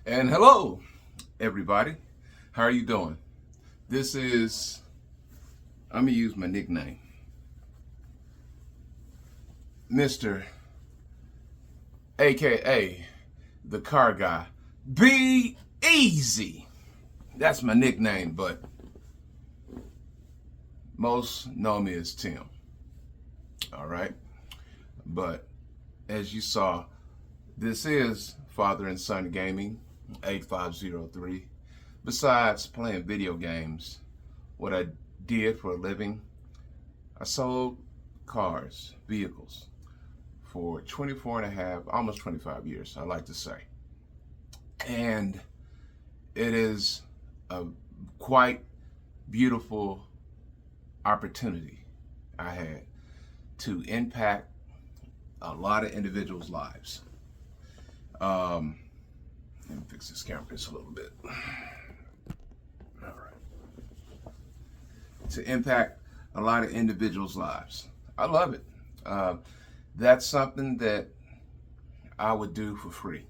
And hello, everybody. How are you doing? This is, I'm going to use my nickname, Mr. AKA the car guy. Be easy. That's my nickname, but most know me as Tim. All right. But as you saw, this is Father and Son Gaming 8503. Besides playing video games, what I did for a living, I sold cars, vehicles, for 24 and a half, almost 25 years, I like to say. And it is a quite beautiful opportunity I had to impact a lot of individuals' lives. Let me fix this camera just a little bit. All right. To impact a lot of individuals' lives. I love it. That's something that I would do for free.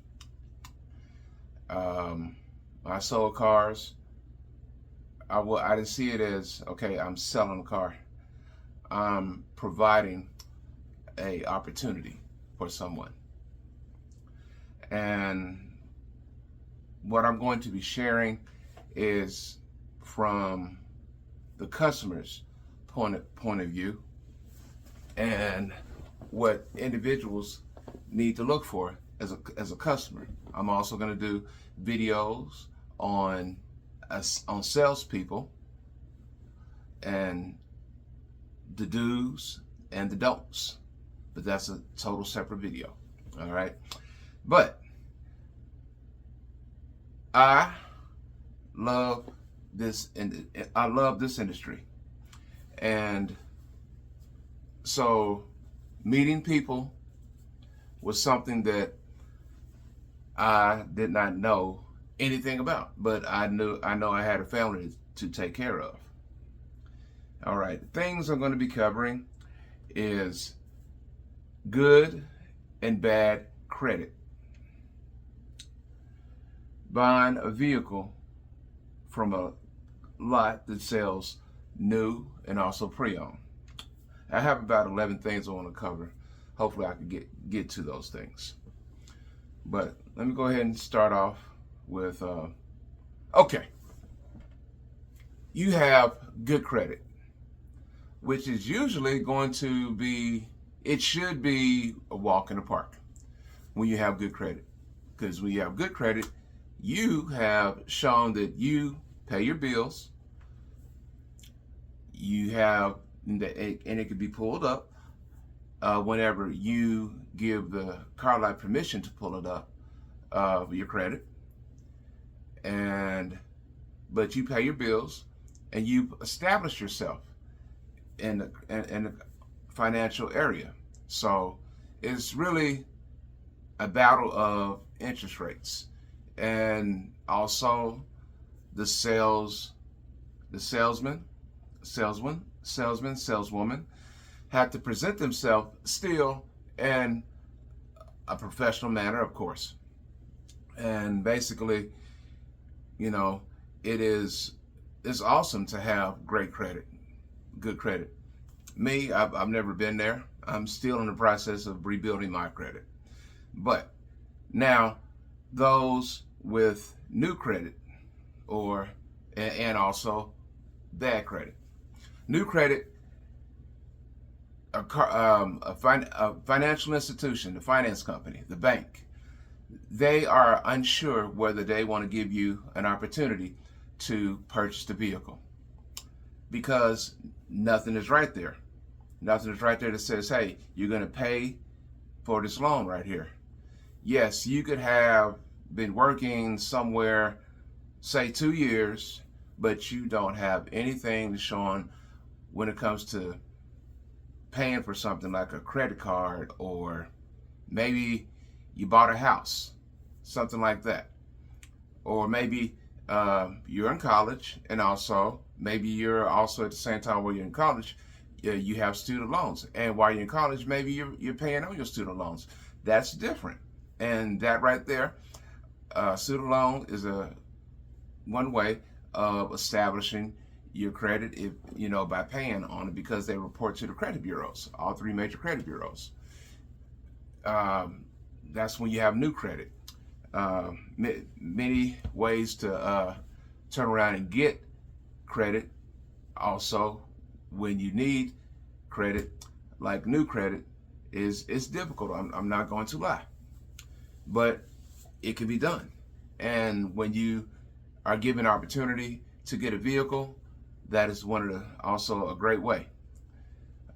I sold cars. I didn't see it as, okay, I'm selling a car. I'm providing a opportunity for someone. And what I'm going to be sharing is from the customer's point of view and what individuals need to look for as a customer. I'm also going to do videos on salespeople and the do's and the don'ts, but that's a total separate video. All right, but I love this industry, and so meeting people was something that I did not know anything about, but I know I had a family to take care of. All right, things I'm going to be covering is good and bad credit, buying a vehicle from a lot that sells new and also pre-owned. I have about 11 things I want to cover. Hopefully I can get to those things. But let me go ahead and start off with, okay, you have good credit, which is usually going to be, it should be a walk in the park when you have good credit. Because when you have good credit, you have shown that you pay your bills, you have, and it could be pulled up whenever you give the car lot permission to pull it up, your credit, but you pay your bills and you establish yourself in the financial area. So it's really a battle of interest rates, and also the saleswoman have to present themselves still in a professional manner, of course. And basically, you know, it's awesome to have great credit, good credit. Me, I've never been there. I'm still in the process of rebuilding my credit. But now, those with new credit and also bad credit. New credit, a financial institution, the finance company, the bank, they are unsure whether they want to give you an opportunity to purchase the vehicle, because nothing is right there. Nothing is right there that says, hey, you're going to pay for this loan right here. Yes, you could have been working somewhere, say 2 years, but you don't have anything showing when it comes to paying for something like a credit card, or maybe you bought a house, something like that. Or maybe you're in college, and also maybe you're also at the same time while you're in college, you have student loans, and while you're in college, maybe you're paying on your student loans. That's different, and that right there, Student loan is one way of establishing your credit, if by paying on it, because they report to the credit bureaus, all three major credit bureaus. That's when you have new credit. Many ways to turn around and get credit. Also, when you need credit, like new credit, is difficult. I'm not going to lie, but it can be done. And when you are given opportunity to get a vehicle, that is also a great way.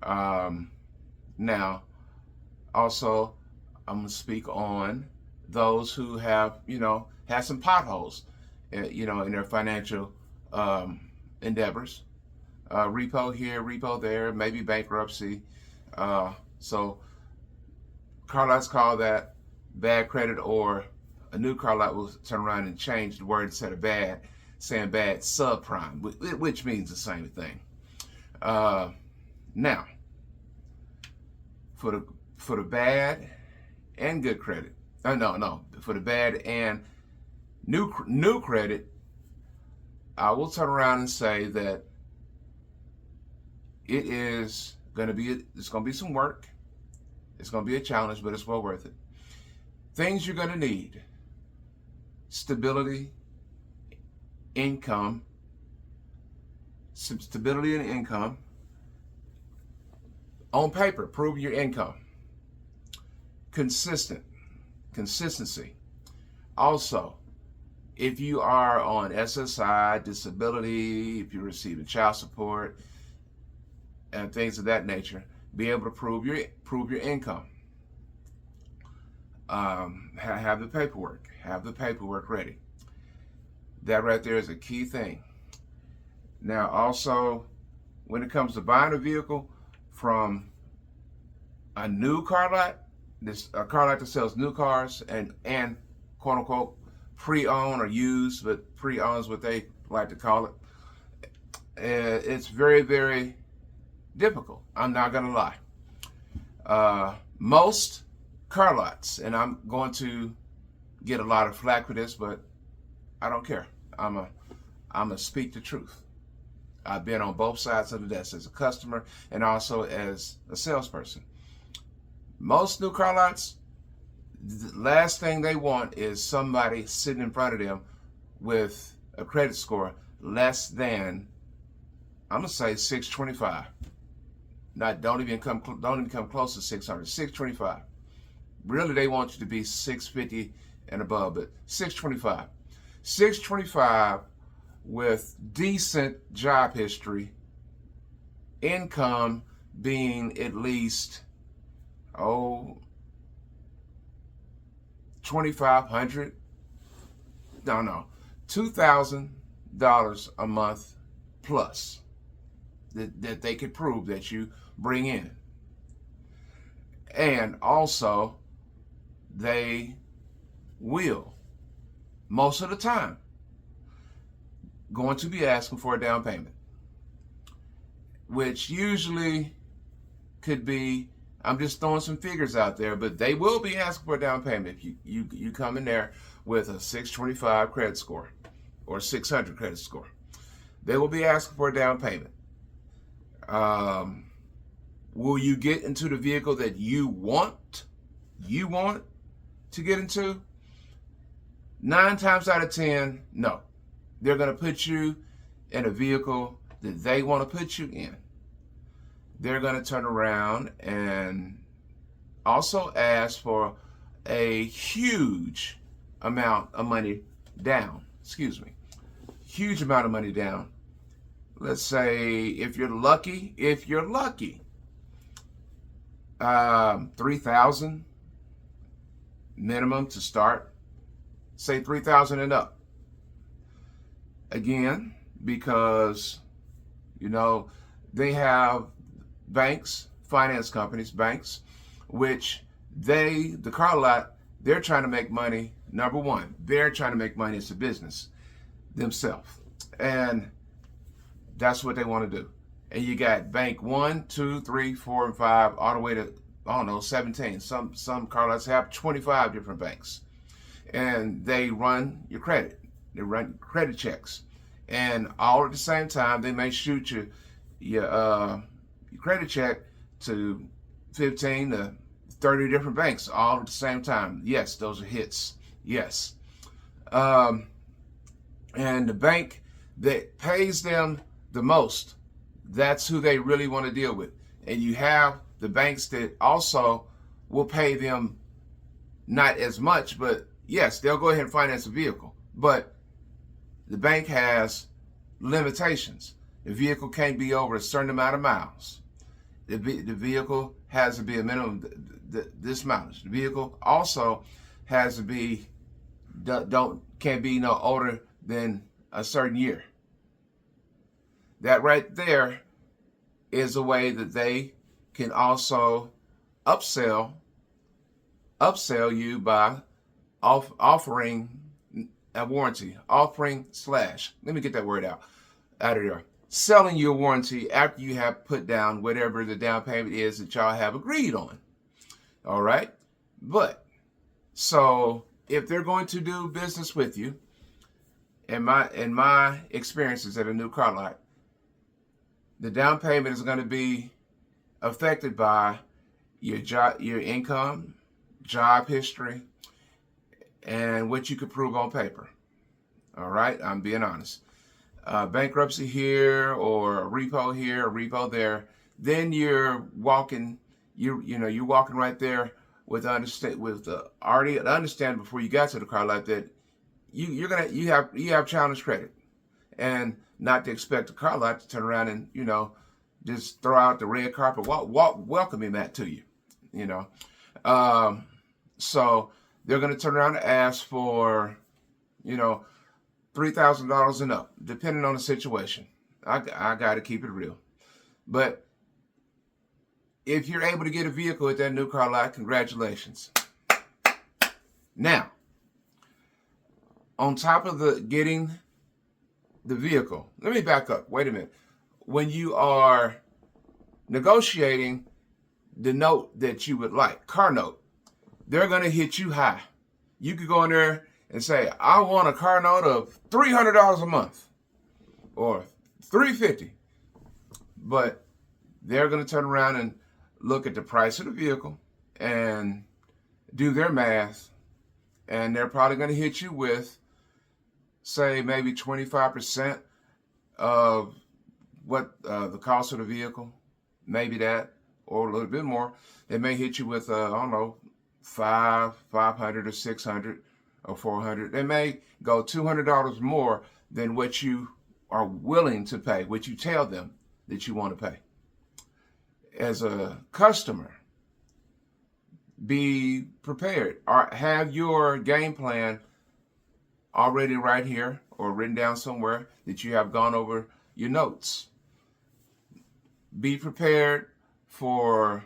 Now, also, I'm going to speak on those who have, had some potholes, in their financial endeavors. Repo here, repo there, maybe bankruptcy. So car lots call that bad credit, or a new car lot will turn around and change the word instead of bad, saying bad, subprime, which means the same thing. Now, for the bad and good credit, for the bad and new credit, I will turn around and say that it's going to be some work. It's going to be a challenge, but it's well worth it. Things you're going to need: stability, income, some stability and income. On paper, prove your income. Consistency. Also, if you are on SSI, disability, if you're receiving child support, and things of that nature, be able to prove your income. Have the paperwork. Have the paperwork ready. That right there is a key thing. Now, also, when it comes to buying a vehicle from a new car lot, a car lot that sells new cars and quote unquote pre-owned or used, but pre-owned is what they like to call it. It's very, very difficult. I'm not gonna lie. Most car lots, and I'm going to get a lot of flack for this, but I don't care. I'm a speak the truth. I've been on both sides of the desk as a customer and also as a salesperson. Most new car lots, the last thing they want is somebody sitting in front of them with a credit score less than, I'm gonna say 625. Don't even come close to 600. 625. Really, they want you to be 650 and above, but 625. 625 with decent job history, income being at least $2,500. No, $2,000 a month plus that they could prove that you bring in. And also, they will, most of the time, going to be asking for a down payment, which usually could be, I'm just throwing some figures out there, but they will be asking for a down payment if you come in there with a 625 credit score or 600 credit score. They will be asking for a down payment. Will you get into the vehicle that you want to get into? 9 times out of 10, no. They're going to put you in a vehicle that they want to put you in. They're going to turn around and also ask for a huge amount of money down. Huge amount of money down. Let's say if you're lucky, $3,000 minimum to start. Say $3,000 and up. Again, because they have banks, finance companies, which the car lot, they're trying to make money. Number one, they're trying to make money as a business themselves, and that's what they want to do. And you got bank 1, 2, 3, 4, and 5, all the way to 17. Some car lots have 25 different banks, and they run your credit. They run credit checks, and all at the same time they may shoot your credit check to 15 to 30 different banks all at the same time. Yes, those are hits. Yes. And the bank that pays them the most, that's who they really want to deal with. And you have the banks that also will pay them not as much, but yes, they'll go ahead and finance a vehicle. But the bank has limitations. The vehicle can't be over a certain amount of miles. The vehicle has to be a minimum this mileage. The vehicle also has to be can't be no older than a certain year. That right there is a way that they can also upsell you by offering a warranty, let me get that word out of there. Selling you a warranty after you have put down whatever the down payment is that y'all have agreed on. All right? But, so if they're going to do business with you, in my experiences at a new car lot, the down payment is going to be affected by your income, job history, and what you could prove on paper. All right? I'm being honest. Bankruptcy here or a repo here, a repo there, then you're walking right there with already understand before you got to the car lot that you have challenged credit, and not to expect the car lot to turn around and just throw out the red carpet welcoming that to you, so they're going to turn around and ask for $3,000 and up, depending on the situation. I got to keep it real. But if you're able to get a vehicle at that new car lot, congratulations. Now, on top of getting the vehicle, let me back up. Wait a minute. When you are negotiating the note that you would like, car note, they're going to hit you high. You could go in there and say, I want a car note of $300 a month or $350. But they're going to turn around and look at the price of the vehicle and do their math. And they're probably going to hit you with, say, maybe 25% of what the cost of the vehicle, maybe that, or a little bit more. They may hit you with, I don't know, $500 or $600 or $400. They may go $200 more than what you are willing to pay, what you tell them that you want to pay. As a customer, be prepared, or have your game plan already right here or written down somewhere that you have gone over your notes. Be prepared for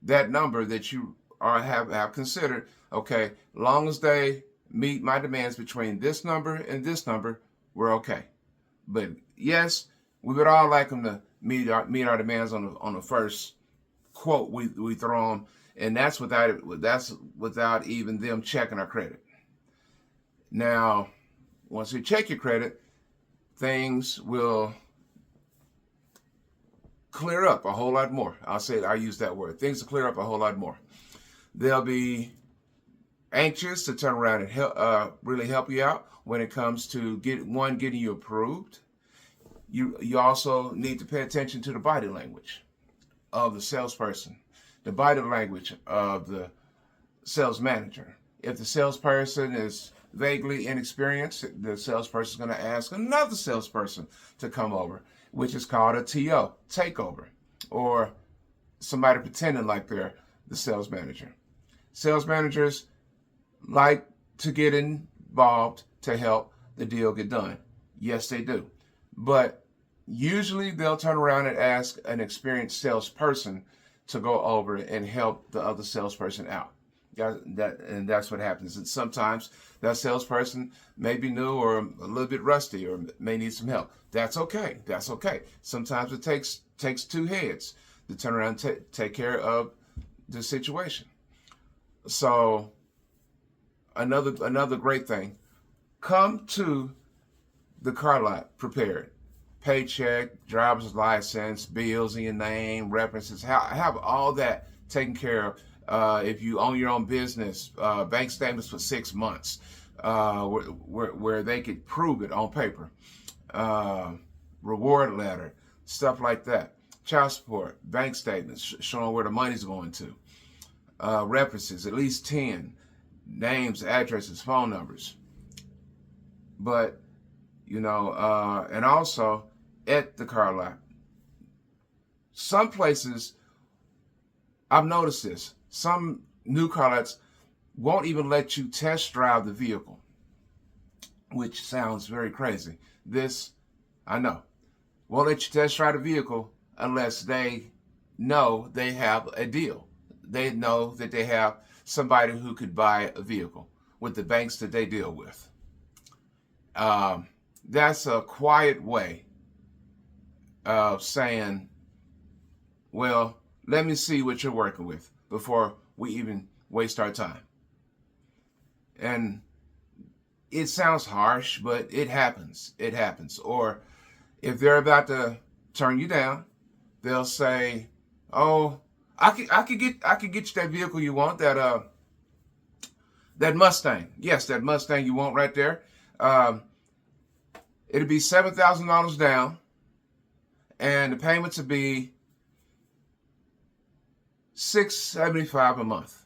that number that you have considered. Okay, long as they meet my demands between this number and this number, we're okay. But yes, we would all like them to meet our demands on the first quote we throw them, and that's without even them checking our credit. Now, once they check your credit, things will clear up a whole lot more. I use that word. Things will clear up a whole lot more. They'll be anxious to turn around and really help you out when it comes to getting you approved. You also need to pay attention to the body language of the salesperson, the body language of the sales manager. If the salesperson is vaguely inexperienced, the salesperson is going to ask another salesperson to come over, which is called a TO, takeover, or somebody pretending like they're the sales manager. Sales managers like to get involved to help the deal get done. Yes, they do. But usually they'll turn around and ask an experienced salesperson to go over and help the other salesperson out. And that's what happens. And sometimes that salesperson may be new or a little bit rusty or may need some help. That's okay. That's okay. Sometimes it takes two heads to turn around and take care of the situation. So another great thing. Come to the car lot prepared. Paycheck, driver's license, bills in your name, references. Have all that taken care of. If you own your own business, bank statements for 6 months, where they could prove it on paper. Reward letter, stuff like that. Child support, bank statements showing where the money's going to. References, at least 10. Names, addresses, phone numbers. But, and also at the car lot. Some places, I've noticed this, some new car lots won't even let you test drive the vehicle, which sounds very crazy. This, I know, won't let you test drive the vehicle unless they know they have a deal. They know that they have somebody who could buy a vehicle with the banks that they deal with. That's a quiet way of saying, well, let me see what you're working with before we even waste our time. And it sounds harsh, but it happens. It happens. Or if they're about to turn you down, they'll say, "Oh, I could get you that vehicle you want, that Mustang. Yes, that Mustang you want right there. It'll be $7,000 down, and the payments will be $675 a month."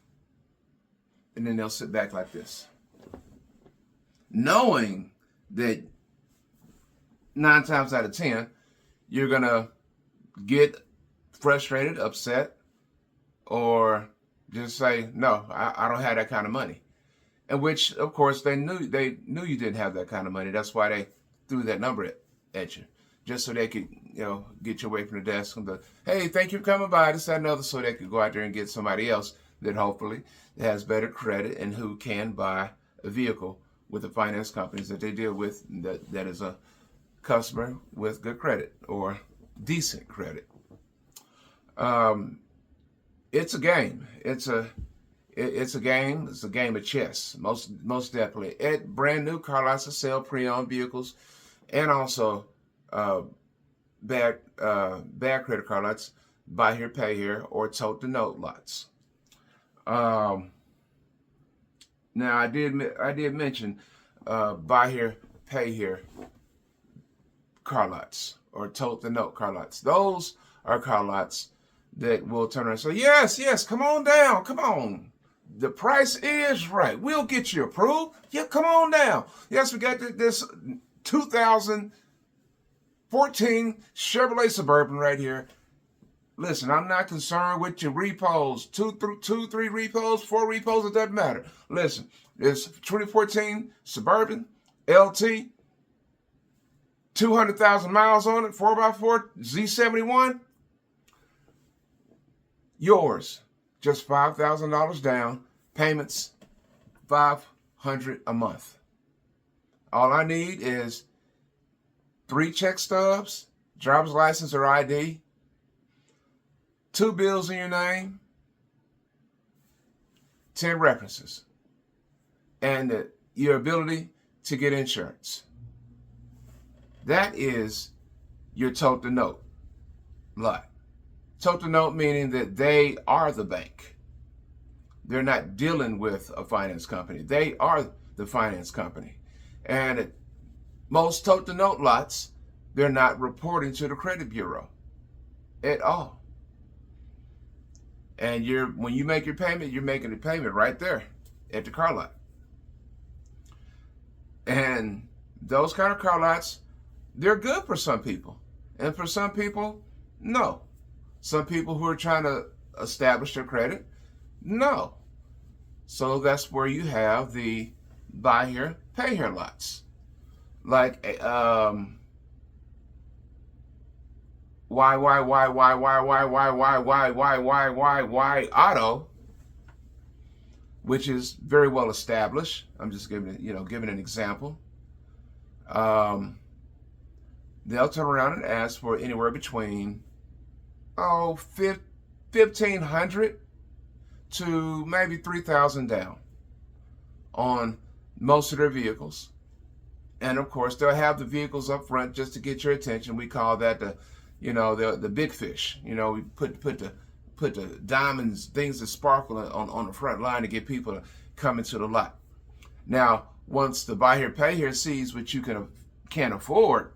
And then they'll sit back like this, knowing that 9 times out of 10, you're gonna get frustrated, upset, or just say, "No, I don't have that kind of money." And which, of course, they knew you didn't have that kind of money. That's why they threw that number at you, just so they could, get you away from the desk and go, "Hey, thank you for coming by," this, that, and other, so they could go out there and get somebody else that hopefully has better credit and who can buy a vehicle with the finance companies that they deal with, that is a customer with good credit or decent credit. It's a game. It's a game. It's a game of chess. Most definitely. At brand new car lots that sell pre-owned vehicles, and also bad credit card lots, buy here, pay here, or tote the note lots. Now I did mention buy here, pay here car lots, or tote the note car lots. Those are car lots that will turn around and say, yes, come on down, come on. The price is right. We'll get you approved. Yeah, come on down. Yes, we got this 2014 Chevrolet Suburban right here. Listen, I'm not concerned with your repos. 2, 3 repos, 4 repos, it doesn't matter. Listen, this 2014 Suburban LT, 200,000 miles on it, 4x4, Z71. Yours. Just $5,000 down. Payments, $500 a month. All I need is 3 check stubs, driver's license or ID, 2 bills in your name, 10 references, and your ability to get insurance. That is your tote the note lot. Tote the note meaning that they are the bank. They're not dealing with a finance company. They are the finance company. And most tote the note lots, they're not reporting to the credit bureau at all. And when you make your payment, you're making the payment right there at the car lot. And those kind of car lots, they're good for some people. And for some people, no. Some people who are trying to establish their credit, no. So that's where you have the buy here, pay here lots. Like why auto, which is very well established. I'm just giving an example. They'll turn around and ask for anywhere between $1,500 to maybe $3,000 down on most of their vehicles. And of course, they'll have the vehicles up front just to get your attention. We call that the big fish. We put the diamonds, things that sparkle on the front line to get people to come into the lot. Now, once the buy here, pay here sees what you can't afford,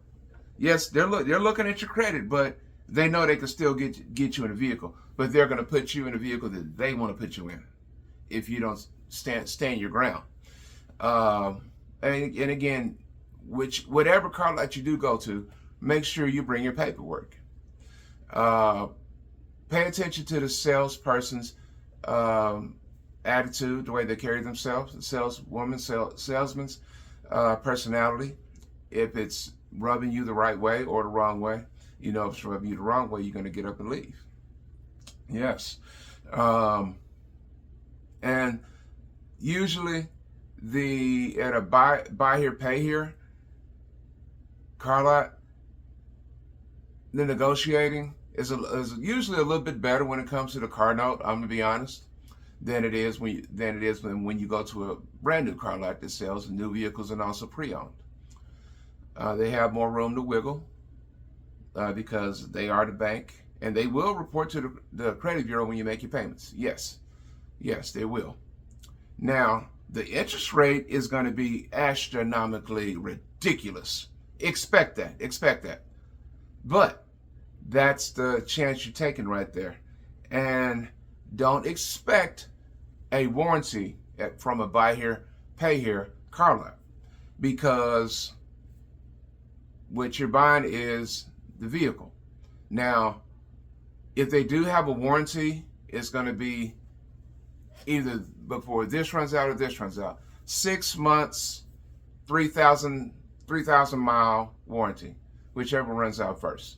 yes, they're looking at your credit, but they know they can still get you in a vehicle. But they're going to put you in a vehicle that they want to put you in if you don't stand your ground. And again, whatever car lot you do go to, make sure you bring your paperwork. Pay attention to the salesperson's attitude, the way they carry themselves, the salesman's personality. If it's rubbing you the right way or the wrong way, if it's rubbing you the wrong way, you're going to get up and leave. Yes. And usually at a buy here, pay here car lot, the negotiating is usually a little bit better when it comes to the car note. I'm gonna be honest, than it is when you go to a brand new car lot that sells new vehicles and also pre-owned. They have more room to wiggle because they are the bank, and they will report to the credit bureau when you make your payments. Yes, they will. Now, the interest rate is going to be astronomically ridiculous. Expect that. But that's the chance you're taking right there. And don't expect a warranty from a buy here, pay here car lot, because what you're buying is the vehicle. Now, if they do have a warranty, it's going to be either before this runs out or this runs out. 6 months, 3,000 mile warranty, whichever runs out first.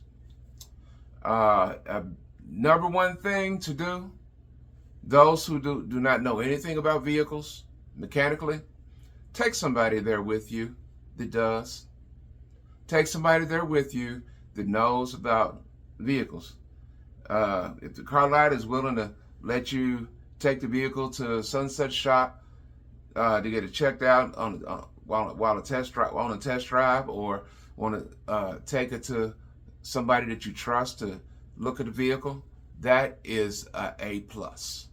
Number one thing to do, those who do not know anything about vehicles mechanically, take somebody there with you that does. Take somebody there with you that knows about vehicles. If the car lot is willing to let you take the vehicle to Sunset Shop to get it checked out while a test drive, or want to take it to somebody that you trust to look at the vehicle, that is A plus.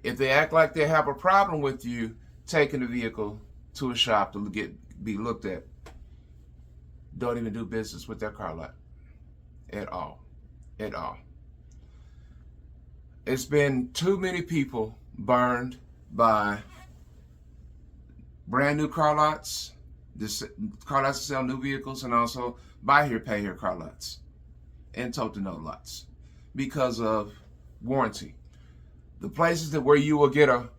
If they act like they have a problem with you taking the vehicle to a shop to be looked at, don't even do business with that car lot at all. It's been too many people burned by brand new car lots, car lots that sell new vehicles, and also buy here, pay here car lots and tote to note lots because of warranty. The places where you will get a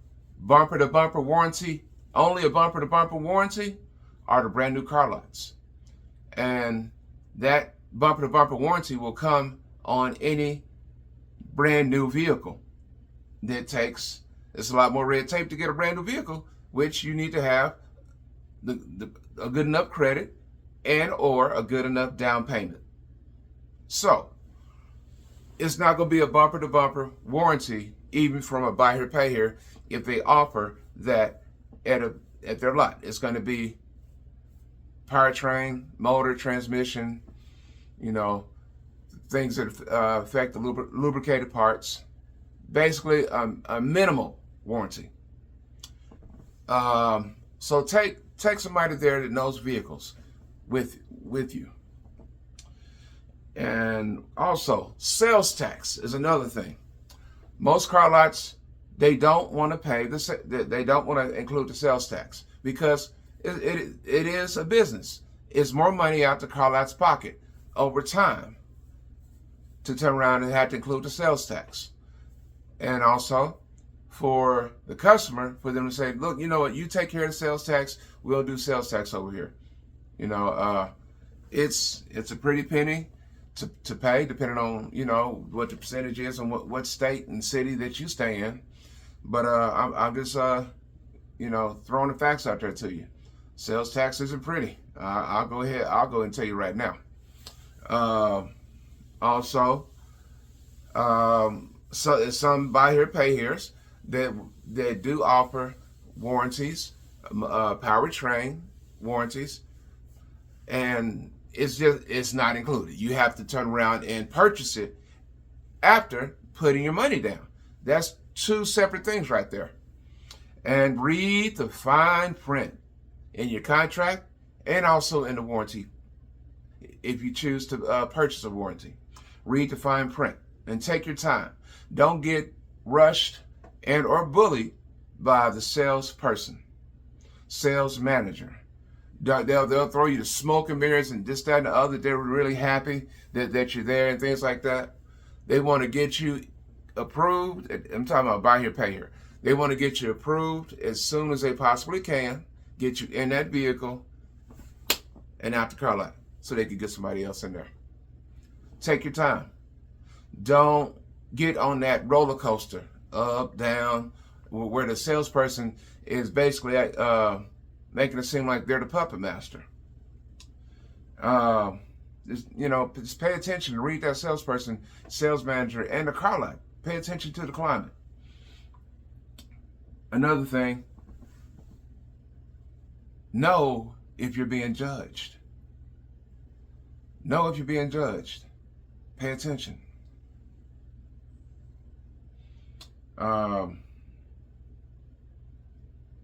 bumper to bumper warranty, only a bumper to bumper warranty, are the brand new car lots. And that bumper to bumper warranty will come on any brand new vehicle. It's a lot more red tape to get a brand new vehicle, which you need to have a good enough credit and or a good enough down payment. So it's not going to be a bumper to bumper warranty even from a buy here, pay here if they offer that at their lot. It's going to be powertrain, motor, transmission, things that affect the lubricated parts. Basically, a minimal warranty. So take somebody there that knows vehicles with you. And also, sales tax is another thing. Most car lots, they don't want to pay they don't want to include the sales tax because it is a business. It's more money out the car lot's pocket over time to turn around and have to include the sales tax. And also for the customer, for them to say, look, you know what, you take care of the sales tax, we'll do sales tax over here. It's a pretty penny to pay, depending on what the percentage is and what state and city that you stay in. But I'm just throwing the facts out there to you. Sales tax isn't pretty. I'll go and tell you right now. Also, so some buy here, pay here's that do offer warranties powertrain warranties, and it's not included. You have to turn around and purchase it after putting your money down. That's two separate things right there. And read the fine print in your contract and also in the warranty if you choose to purchase a warranty. Read the fine print and take your time. Don't get rushed and or bullied by the salesperson, sales manager. They'll throw you the smoke and mirrors and this, that, and the other. They're really happy that you're there and things like that. They want to get you approved. I'm talking about buy here, pay here. They want to get you approved as soon as they possibly can, get you in that vehicle and out the car lot so they can get somebody else in there. Take your time. Don't get on that roller coaster, up, down, where the salesperson is basically making it seem like they're the puppet master. Just pay attention and read that salesperson, sales manager, and the car lot. Pay attention to the climate. Another thing, know if you're being judged. Know if you're being judged. Pay attention.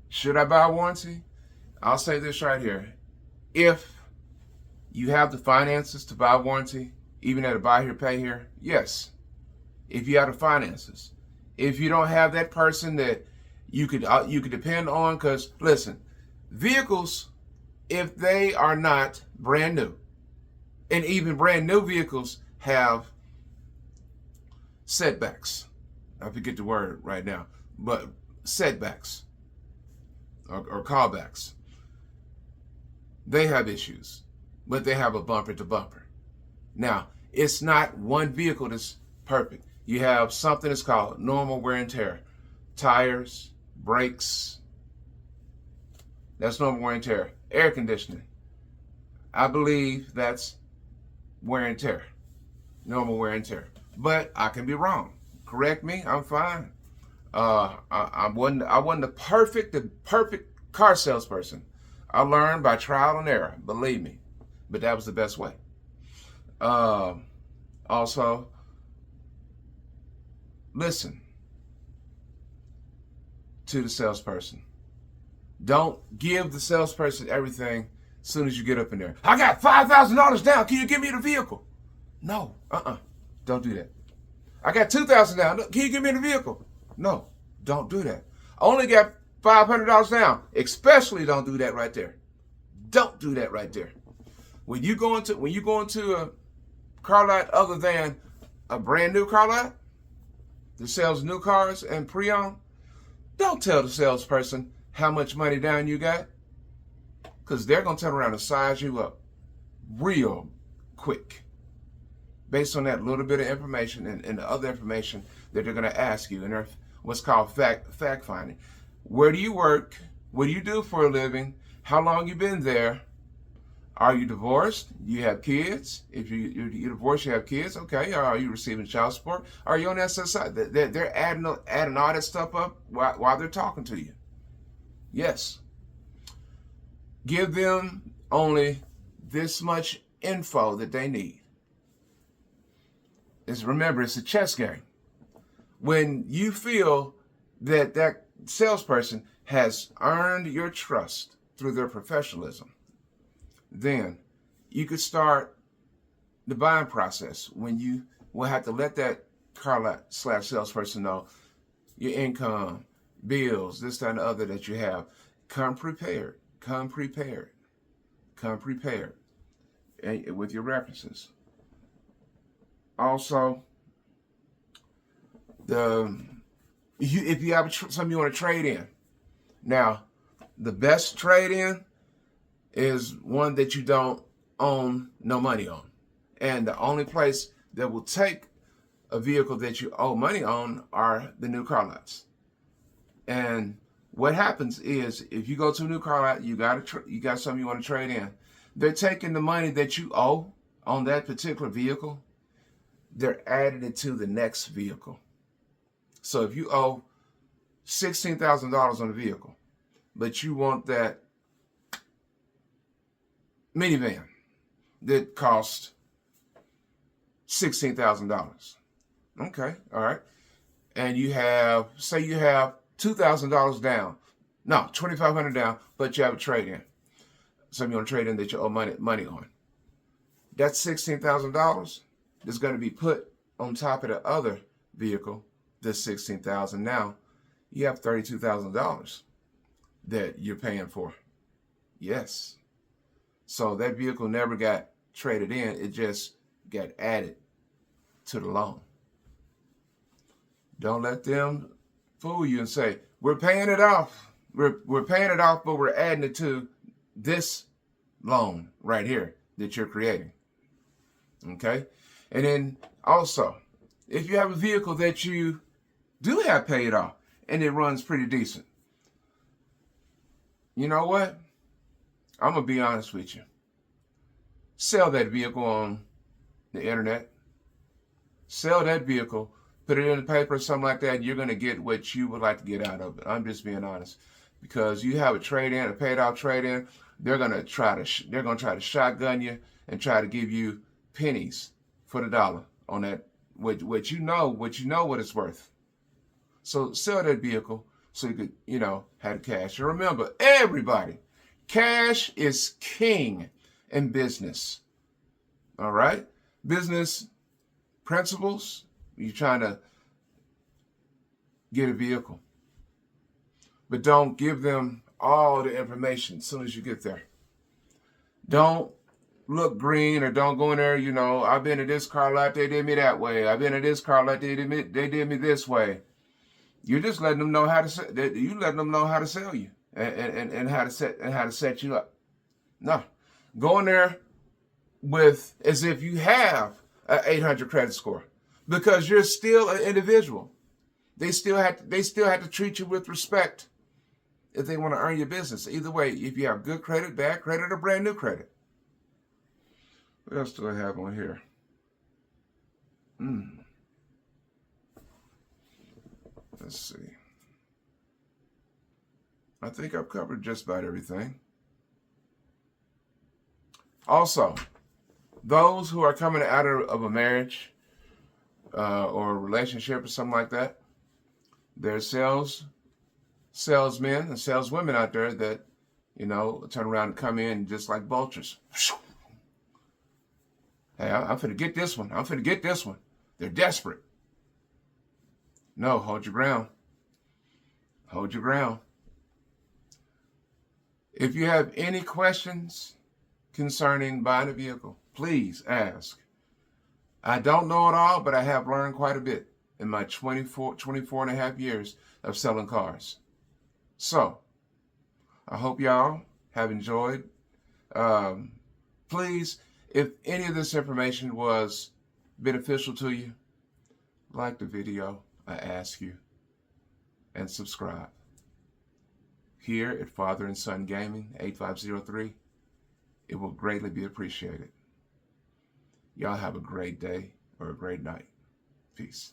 Should I buy a warranty? I'll say this right here. If you have the finances to buy a warranty, even at a buy here, pay here, yes. If you have the finances. If you don't have that person that you could depend on, because listen, vehicles, if they are not brand new, and even brand new vehicles have setbacks. I forget the word right now, but setbacks or callbacks. They have issues, but they have a bumper to bumper. Now, it's not one vehicle that's perfect. You have something that's called normal wear and tear. Tires, brakes, that's normal wear and tear. Air conditioning, I believe that's wear and tear, normal wear and tear. But I can be wrong. Correct me, I'm fine. I wasn't the perfect car salesperson. I learned by trial and error, believe me. But that was the best way. Also, listen to the salesperson. Don't give the salesperson everything as soon as you get up in there. I got $5,000 down. Can you give me the vehicle? No, don't do that. I got $2,000 down. Can you give me the vehicle? No, don't do that. I only got $500 down. Especially don't do that right there. Don't do that right there. When you go into a car lot other than a brand new car lot that sells new cars and pre-owned, don't tell the salesperson how much money down you got, because they're going to turn around and size you up real quick based on that little bit of information and the other information that they're going to ask you, and they're what's called fact finding. Where do you work? What do you do for a living? How long you been there? Are you divorced? You have kids? If you're divorced, you have kids. Okay. Are you receiving child support? Are you on SSI? They're adding all that stuff up while they're talking to you. Yes. Give them only this much info that they need. Remember, it's a chess game. When you feel that salesperson has earned your trust through their professionalism, then you could start the buying process when you will have to let that car lot / salesperson know your income, bills, this, that, and the other that you have. Come prepared. Come prepared. Come prepared. And with your references. Also, if you have something you want to trade in. Now, the best trade in is one that you don't own no money on. And the only place that will take a vehicle that you owe money on are the new car lots. And what happens is, if you go to a new car lot, you got something you want to trade in. They're taking the money that you owe on that particular vehicle, they're adding it to the next vehicle. So if you owe $16,000 on a vehicle, but you want that minivan that cost $16,000. Okay, all right. And you have, say you have $2,000 down. No, $2,500 down, but you have a trade-in. Something you want to trade in that you owe money on. That's $16,000 that's going to be put on top of the other vehicle, this $16,000. Now, you have $32,000 that you're paying for. Yes. So that vehicle never got traded in. It just got added to the loan. Don't let them fool you and say, we're paying it off. We're paying it off, but we're adding it to this loan right here that you're creating. Okay? And then also, if you have a vehicle that you do have paid off and it runs pretty decent, you know what? I'm going to be honest with you. Sell that vehicle on the internet. Sell that vehicle, put it in the paper or something like that, and you're going to get what you would like to get out of it. I'm just being honest. Because you have a trade-in, a paid-off trade-in, they're going to try to shotgun you and try to give you pennies for the dollar on that, what you know what it's worth. So sell that vehicle so you could, have the cash. And remember, everybody, cash is king in business. All right? Business principles, you're trying to get a vehicle. But don't give them all the information as soon as you get there. Don't look green or don't go in there, I've been to this car lot, they did me that way. I've been to this car lot, they did me this way. You're just letting them know how to sell you and how to set you up. No. Go in there with as if you have an 800 credit score, because you're still an individual. They still have to treat you with respect if they want to earn your business. Either way, if you have good credit, bad credit, or brand new credit. What else do I have on here? Let's see. I think I've covered just about everything. Also, those who are coming out of a marriage or a relationship or something like that, there's salesmen and saleswomen out there that, turn around and come in just like vultures. Hey, I'm finna get this one. I'm finna get this one. They're desperate. No, hold your ground. Hold your ground. If you have any questions concerning buying a vehicle, please ask. I don't know it all, but I have learned quite a bit in my 24 and a half years of selling cars. So, I hope y'all have enjoyed. Please, if any of this information was beneficial to you, like the video, I ask you, and subscribe. Here at Father and Son Gaming, 8503, it will greatly be appreciated. Y'all have a great day or a great night. Peace.